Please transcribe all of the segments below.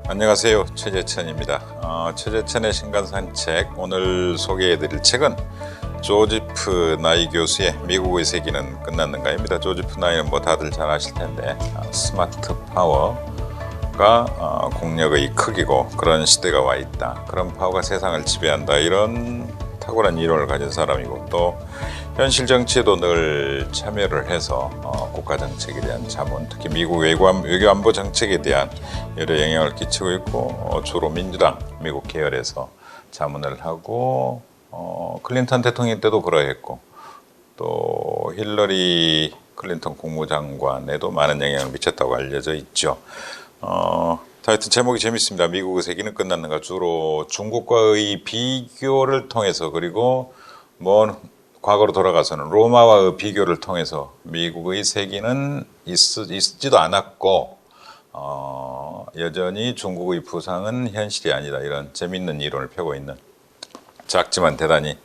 안녕하세요, 최재천입니다. 최재천의 신간산책, 오늘 소개해드릴 책은 조지프 나이 교수의 미국의 세기는 끝났는가입니다. 조지프 나이는 뭐 다들 잘 아실 텐데 스마트 파워가 공력의 크기고 그런 시대가 와 있다, 그런 파워가 세상을 지배한다, 이런 탁월한 이론을 가진 사람이고, 또 현실 정치에도 늘 참여를 해서 국가 정책에 대한 자문, 특히 미국 외교안보 정책에 대한 여러 영향을 끼치고 있고, 주로 민주당 미국 계열에서 자문을 하고, 클린턴 대통령 때도 그러했고, 또 힐러리 클린턴 국무장관에도 많은 영향을 미쳤다고 알려져 있죠. 하여튼 제목이 재밌습니다. 미국의 세기는 끝났는가. 주로 중국과의 비교를 통해서, 그리고 과거로 돌아가서는 로마와의 비교를 통해서 미국의 세기는 있지도 않았고, 여전히 중국의 부상은 현실이 아니다, 이런 재미있는 이론을 펴고 있는 작지만 대단히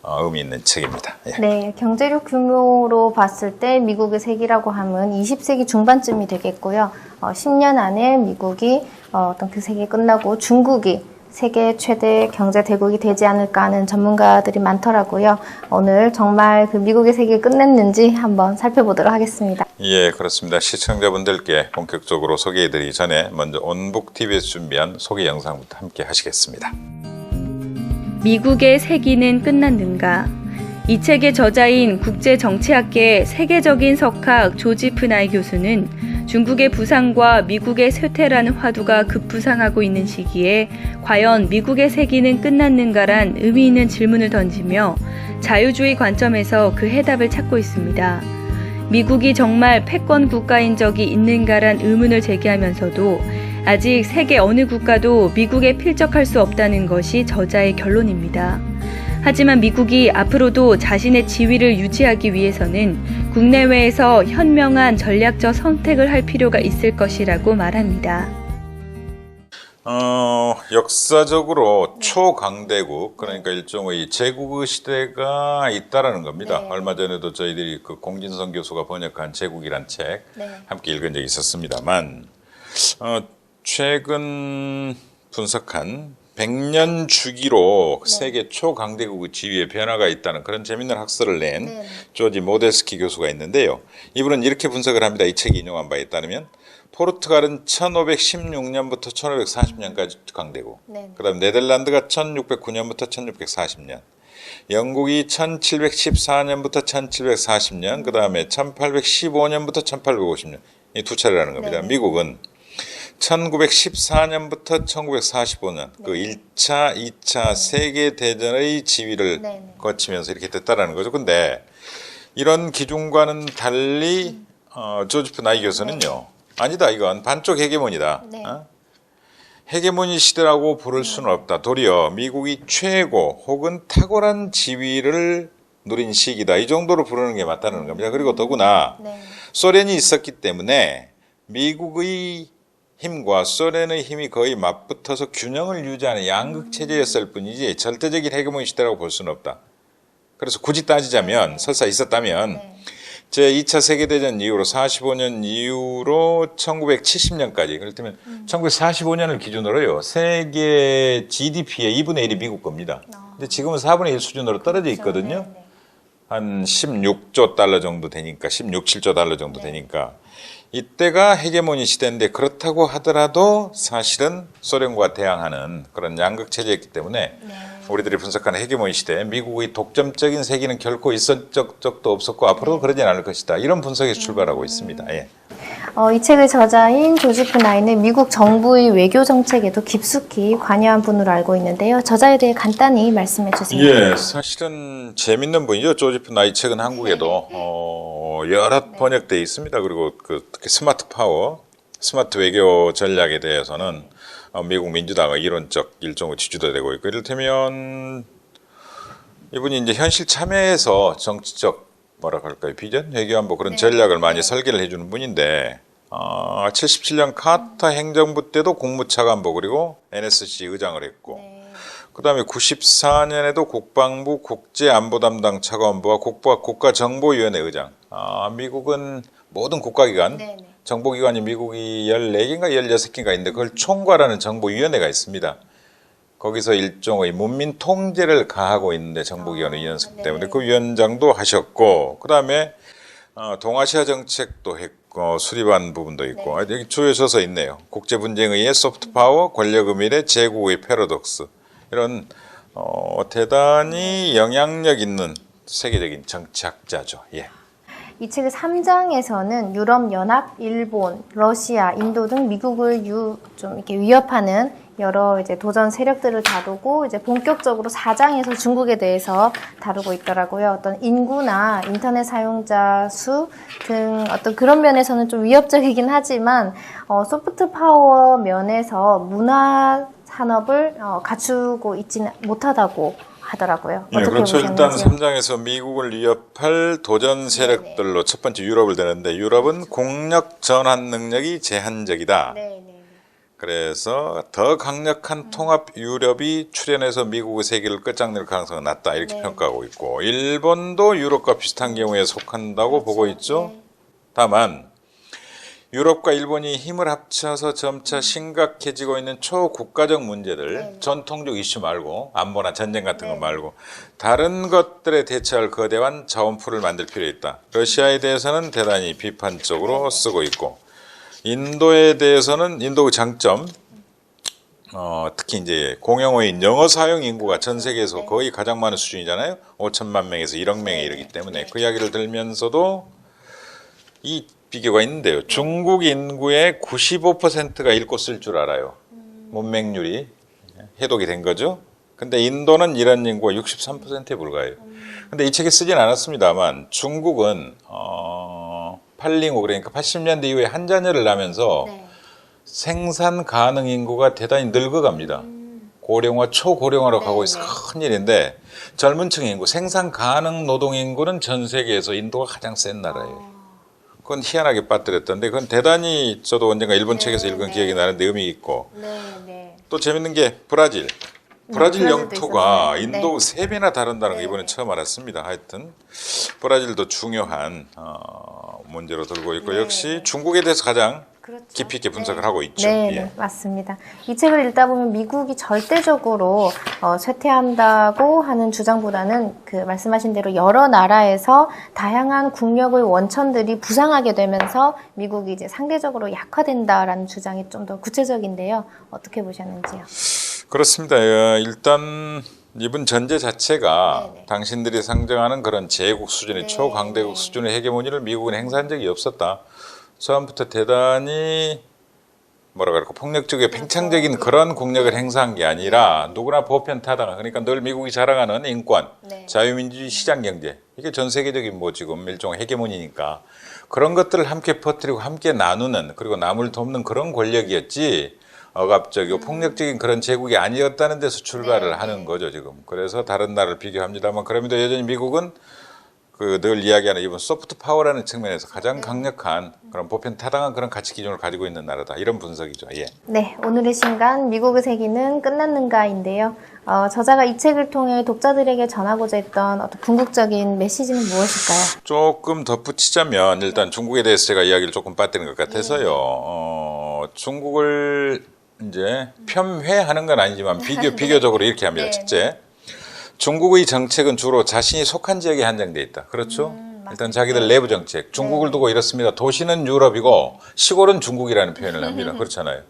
의미 있는 책입니다. 예. 네, 경제력 규모로 봤을 때 미국의 세기라고 하면 20세기 중반쯤이 되겠고요. 10년 안에 미국이 어떤 그 세기 끝나고 중국이 세계 최대 경제 대국이 되지 않을까 하는 전문가들이 많더라고요. 오늘 정말 그 미국의 세기를 끝냈는지 한번 살펴보도록 하겠습니다. 예, 그렇습니다. 시청자분들께 본격적으로 소개해드리기 전에 먼저 온북TV에서 준비한 소개 영상부터 함께 하시겠습니다. 미국의 세기는 끝났는가? 이 책의 저자인 국제정치학계의 세계적인 석학 조지프 나이 교수는 중국의 부상과 미국의 쇠퇴라는 화두가 급부상하고 있는 시기에 과연 미국의 세기는 끝났는가란 의미 있는 질문을 던지며 자유주의 관점에서 그 해답을 찾고 있습니다. 미국이 정말 패권 국가인 적이 있는가란 의문을 제기하면서도 아직 세계 어느 국가도 미국에 필적할 수 없다는 것이 저자의 결론입니다. 하지만 미국이 앞으로도 자신의 지위를 유지하기 위해서는 국내외에서 현명한 전략적 선택을 할 필요가 있을 것이라고 말합니다. 역사적으로 초강대국, 그러니까 일종의 제국의 시대가 있다라는 겁니다. 네. 얼마 전에도 저희들이 그 공진성 교수가 번역한 제국이란 책 함께 읽은 적이 있었습니다만, 최근 분석한 100년 주기로 세계 초강대국의 지위에 변화가 있다는 그런 재밌는 학설을 낸 조지 모델스키 교수가 있는데요. 이분은 이렇게 분석을 합니다. 이 책이 인용한 바에 따르면 포르투갈은 1516년부터 1540년까지 강대국, 그 다음 네덜란드가 1609년부터 1640년, 영국이 1714년부터 1740년, 그 다음에 1815년부터 1850년, 이 두 차례라는 겁니다. 미국은 1914년부터 1945년 그 1차, 2차 세계대전의 지위를 거치면서 이렇게 됐다라는 거죠. 근데 이런 기준과는 달리 조지프 나이 교수는요, 아니다, 이건 반쪽 헤게모니다. 헤게모니 시대라고 부를 수는 없다. 도리어 미국이 최고 혹은 탁월한 지위를 누린 시기다, 이 정도로 부르는 게 맞다는 겁니다. 그리고 더구나 소련이 있었기 때문에 미국의 힘과 소련의 힘이 거의 맞붙어서 균형을 유지하는 양극체제였을 뿐이지 절대적인 헤게모니 시대라고 볼 수는 없다. 그래서 굳이 따지자면, 설사 있었다면 제2차 세계대전 이후로 45년 이후로 1970년까지, 그렇다면 1945년을 기준으로요, 세계 GDP의 2분의 1이 미국 겁니다. 근데 지금은 4분의 1 수준으로 떨어져 있거든요. 한 16조 달러 정도 되니까, 16, 7조 달러 정도 되니까 이때가 헤게모니 시대인데, 그렇다고 하더라도 사실은 소련과 대항하는 그런 양극 체제였기 때문에 우리들이 분석하는 헤게모니 시대, 미국의 독점적인 세기는 결코 있었 적도 없었고 앞으로도 그러진 않을 것이다, 이런 분석에서 출발하고 있습니다. 예. 이 책의 저자인 조지프 나이는 미국 정부의 외교 정책에도 깊숙이 관여한 분으로 알고 있는데요. 저자에 대해 간단히 말씀해 주세요. 예, 사실은 재밌는 분이죠. 조지프 나이 책은 한국에도 여러 번역되어 있습니다. 그리고 특히 스마트 파워, 스마트 외교 전략에 대해서는 미국 민주당의 이론적 일종의 지주도 되고 있고, 이를테면 이분이 이제 현실 참여에서 정치적 뭐라 할까요, 비전, 외교안보 그런 전략을 많이 설계를 해주는 분인데, 77년 카터 행정부 때도 국무차관보 그리고 NSC 의장을 했고 그 다음에 94년에도 국방부 국제안보담당 차관보와 국가정보위원회 의장. 미국은 모든 국가기관, 정보기관이 미국이 14개인가 16개인가 있는데 그걸 총괄하는 정보위원회가 있습니다. 거기서 일종의 문민 통제를 가하고 있는데 정보기관의 위원석 때문에 그 위원장도 하셨고 그 다음에 동아시아 정책도 했고 수립한 부분도 있고 여기 주요 서서 있네요. 국제분쟁의의 소프트파워, 권력의 미래, 제국의 패러독스. 이런 대단히 영향력 있는 세계적인 정치학자죠. 예. 이 책의 3장에서는 유럽연합, 일본, 러시아, 인도 등 미국을 좀 이렇게 위협하는 여러 이제 도전 세력들을 다루고 이제 본격적으로 4장에서 중국에 대해서 다루고 있더라고요. 어떤 인구나 인터넷 사용자 수 등 어떤 그런 면에서는 좀 위협적이긴 하지만 소프트 파워 면에서 문화 산업을 갖추고 있지는 못하다고 하더라고요. 네, 그렇죠. 일단 3장에서 미국을 위협할 도전 세력들로 첫 번째 유럽을 드는데 유럽은 공력 전환 능력이 제한적이다. 그래서 더 강력한 통합 유럽이 출현해서 미국의 세계를 끝장낼 가능성은 낮다 이렇게 평가하고 있고 일본도 유럽과 비슷한 경우에 속한다고 보고 있죠. 다만 유럽과 일본이 힘을 합쳐서 점차 심각해지고 있는 초국가적 문제들, 전통적 이슈 말고 안보나 전쟁 같은 거 말고 다른 것들에 대처할 거대한 자원풀을 만들 필요가 있다. 러시아에 대해서는 대단히 비판적으로 쓰고 있고 인도에 대해서는 인도의 장점, 특히 이제 공용어인 영어 사용 인구가 전 세계에서 거의 가장 많은 수준이잖아요. 5천만 명에서 1억 명에 이르기 때문에 그 이야기를 들면서도 이 비교가 있는데요. 중국 인구의 95%가 읽고 쓸 줄 알아요. 문맹률이 해독이 된 거죠. 근데 인도는 이런 인구가 63%에 불과해요. 근데 이 책에 쓰진 않았습니다만 중국은 805 그러니까 80년대 이후에 한 자녀를 낳으면서 생산 가능 인구가 대단히 늙어갑니다. 고령화, 초고령화로 가고 있어 큰일인데 젊은 층 인구, 생산 가능 노동 인구는 전 세계에서 인도가 가장 센 나라예요. 그건 희한하게 빠뜨렸던데 그건 대단히 저도 언젠가 일본 책에서 읽은 기억이 나는데 의미 있고 또 재밌는 게 브라질 영토가 인도 3배나 다른다는 거 이번에 처음 알았습니다. 하여튼 브라질도 중요한 문제로 들고 있고 역시 중국에 대해서 가장 깊이 있게 분석을 하고 있죠. 네, 맞습니다. 이 책을 읽다 보면 미국이 절대적으로 쇠퇴한다고 하는 주장보다는 그 말씀하신 대로 여러 나라에서 다양한 국력의 원천들이 부상하게 되면서 미국이 이제 상대적으로 약화된다라는 주장이 좀 더 구체적인데요. 어떻게 보셨는지요? 그렇습니다. 일단 이번 전제 자체가 당신들이 상정하는 그런 제국 수준의 초강대국 수준의 헤게모니를 미국은 행사한 적이 없었다. 처음부터 대단히 뭐라 그럴까 폭력적이고 팽창적인 그런 국력을 행사한 게 아니라 누구나 보편타당 그러니까 늘 미국이 자랑하는 인권, 자유민주주의, 시장경제 이게 전 세계적인 뭐 지금 일종의 헤게모니니까 그런 것들을 함께 퍼뜨리고 함께 나누는 그리고 남을 돕는 그런 권력이었지 억압적이고 폭력적인 그런 제국이 아니었다는 데서 출발을 하는 거죠 지금. 그래서 다른 나라를 비교합니다만 그럼에도 여전히 미국은 그 늘 이야기하는 이번 소프트 파워라는 측면에서 가장 강력한 그런 보편 타당한 그런 가치 기준을 가지고 있는 나라다. 이런 분석이죠. 예. 네, 오늘의 신간 미국의 세기는 끝났는가인데요. 저자가 이 책을 통해 독자들에게 전하고자 했던 어떤 궁극적인 메시지는 무엇일까요? 조금 덧붙이자면 일단 중국에 대해서 제가 이야기를 조금 빠뜨린 것 같아서요. 중국을 이제 폄훼하는 건 아니지만 비교적으로 이렇게 합니다. 첫째. 중국의 정책은 주로 자신이 속한 지역에 한정돼 있다. 그렇죠? 일단 자기들 내부 정책. 중국을 두고 이렇습니다. 도시는 유럽이고 시골은 중국이라는 표현을 합니다. 그렇잖아요.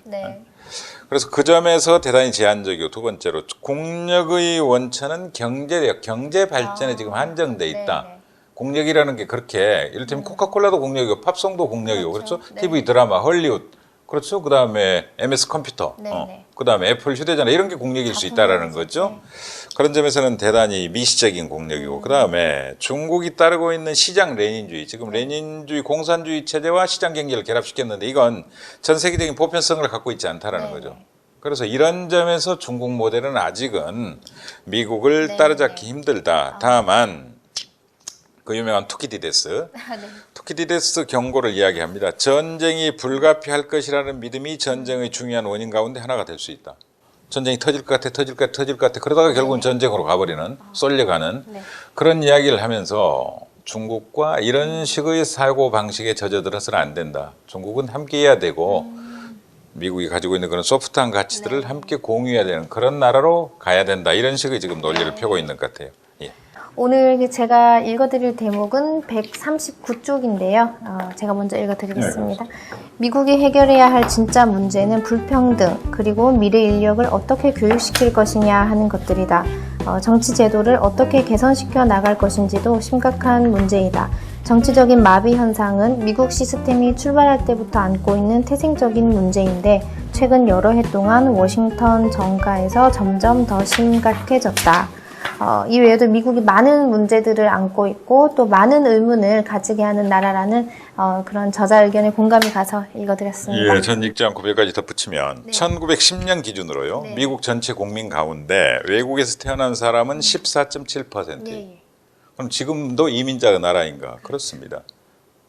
그래서 그 점에서 대단히 제한적이고 두 번째로 국력의 원천은 경제력, 경제 발전에 지금 한정돼 있다. 국력이라는 게 그렇게 이를테면 코카콜라도 국력이고 팝송도 국력이고 그렇죠? TV 드라마, 헐리우드 그렇죠? 그 다음에 MS 컴퓨터, 그 다음에 애플 휴대전화 이런 게 국력일 수 있다라는 거죠. 그런 점에서는 대단히 미시적인 국력이고 그 다음에 중국이 따르고 있는 시장 레닌주의, 지금 레닌주의 공산주의 체제와 시장 경제를 결합시켰는데 이건 전 세계적인 보편성을 갖고 있지 않다라는 거죠. 그래서 이런 점에서 중국 모델은 아직은 미국을 따라잡기 힘들다. 다만 그 유명한 투키디데스. 네. 투키디데스 경고를 이야기합니다. 전쟁이 불가피할 것이라는 믿음이 전쟁의 중요한 원인 가운데 하나가 될 수 있다. 전쟁이 터질 것 같아. 그러다가 결국은 전쟁으로 가버리는, 쏠려가는 네. 그런 이야기를 하면서 중국과 이런 식의 사고 방식에 젖어들어서는 안 된다. 중국은 함께 해야 되고 미국이 가지고 있는 그런 소프트한 가치들을 함께 공유해야 되는 그런 나라로 가야 된다. 이런 식의 지금 논리를 펴고 있는 것 같아요. 예. 오늘 제가 읽어드릴 대목은 139쪽인데요. 제가 먼저 읽어드리겠습니다. 미국이 해결해야 할 진짜 문제는 불평등, 그리고 미래 인력을 어떻게 교육시킬 것이냐 하는 것들이다. 정치 제도를 어떻게 개선시켜 나갈 것인지도 심각한 문제이다. 정치적인 마비 현상은 미국 시스템이 출발할 때부터 안고 있는 태생적인 문제인데 최근 여러 해 동안 워싱턴 정가에서 점점 더 심각해졌다. 이외에도 미국이 많은 문제들을 안고 있고 또 많은 의문을 가지게 하는 나라라는 그런 저자 의견에 공감이 가서 읽어드렸습니다. 예, 전 읽지 않고 몇 가지 덧붙이면 네. 1910년 기준으로요. 네. 미국 전체 국민 가운데 외국에서 태어난 사람은 14.7%. 예. 그럼 지금도 이민자의 나라인가? 그렇습니다.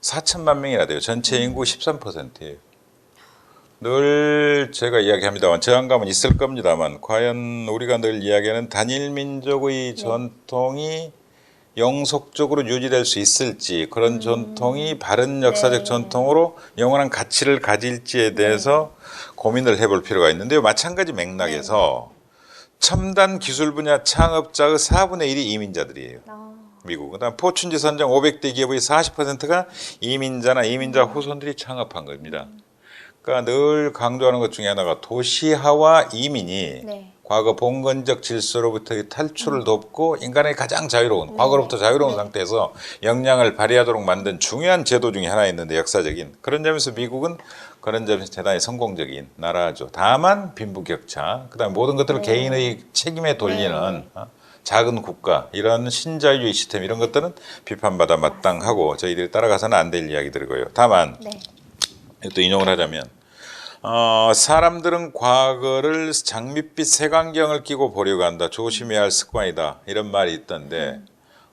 4천만 명이나 돼요. 전체 인구 13%예요. 늘 제가 이야기합니다만 저항감은 있을 겁니다만 과연 우리가 늘 이야기하는 단일 민족의 전통이 영속적으로 유지될 수 있을지, 그런 전통이 바른 역사적 전통으로 영원한 가치를 가질지에 대해서 고민을 해볼 필요가 있는데요. 마찬가지 맥락에서 첨단 기술 분야 창업자의 4분의 1이 이민자들이에요. 미국. 그다음 포춘지 선정 500대 기업의 40%가 이민자나 이민자 후손들이 창업한 겁니다. 그러니까 늘 강조하는 것 중에 하나가 도시화와 이민이 과거 봉건적 질서로부터의 탈출을 돕고 인간의 가장 자유로운, 과거로부터 자유로운 상태에서 역량을 발휘하도록 만든 중요한 제도 중에 하나 있는데 역사적인. 그런 점에서 미국은 그런 점에서 대단히 성공적인 나라죠. 다만 빈부격차, 그다음에 모든 것들을 개인의 책임에 돌리는 작은 국가, 이런 신자유주의 시스템 이런 것들은 비판받아 마땅하고 저희들이 따라가서는 안 될 이야기들이고요. 다만 또 인용을 하자면 사람들은 과거를 장밋빛 색안경을 끼고 보려고 한다. 조심해야 할 습관이다. 이런 말이 있던데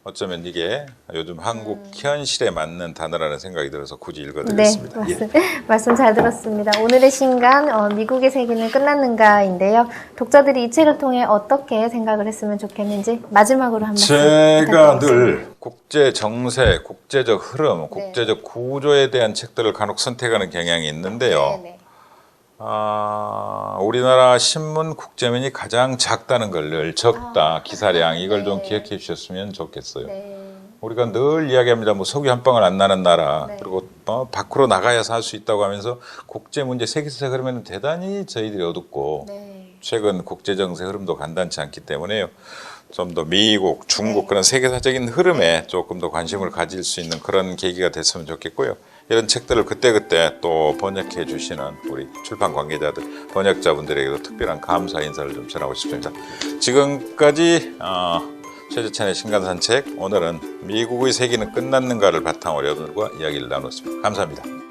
어쩌면 이게 요즘 한국 현실에 맞는 단어라는 생각이 들어서 굳이 읽어드렸습니다. 네, 말씀 잘 들었습니다. 오늘의 신간 미국의 세계는 끝났는가인데요. 독자들이 이 책을 통해 어떻게 생각을 했으면 좋겠는지 마지막으로 한 말씀 제가 부탁드리겠습니다. 늘 국제 정세, 국제적 흐름, 국제적 구조에 대한 책들을 간혹 선택하는 경향이 있는데요. 우리나라 신문 국제면이 가장 작다는 걸 늘 적다, 기사량 이걸 좀 기억해 주셨으면 좋겠어요. 우리가 늘 이야기합니다. 뭐 석유 한 방울 안 나는 나라, 그리고 밖으로 나가야 살 수 있다고 하면서 국제 문제, 세계사 흐름에는 대단히 저희들이 어둡고 최근 국제 정세 흐름도 간단치 않기 때문에요. 좀 더 미국, 중국 그런 세계사적인 흐름에 조금 더 관심을 가질 수 있는 그런 계기가 됐으면 좋겠고요. 이런 책들을 그때그때 또 번역해 주시는 우리 출판 관계자들, 번역자분들에게도 특별한 감사 인사를 좀 전하고 싶습니다. 지금까지 최재찬의 신간산책, 오늘은 미국의 세계는 끝났는가를 바탕으로 여러분들과 이야기를 나눴습니다. 감사합니다.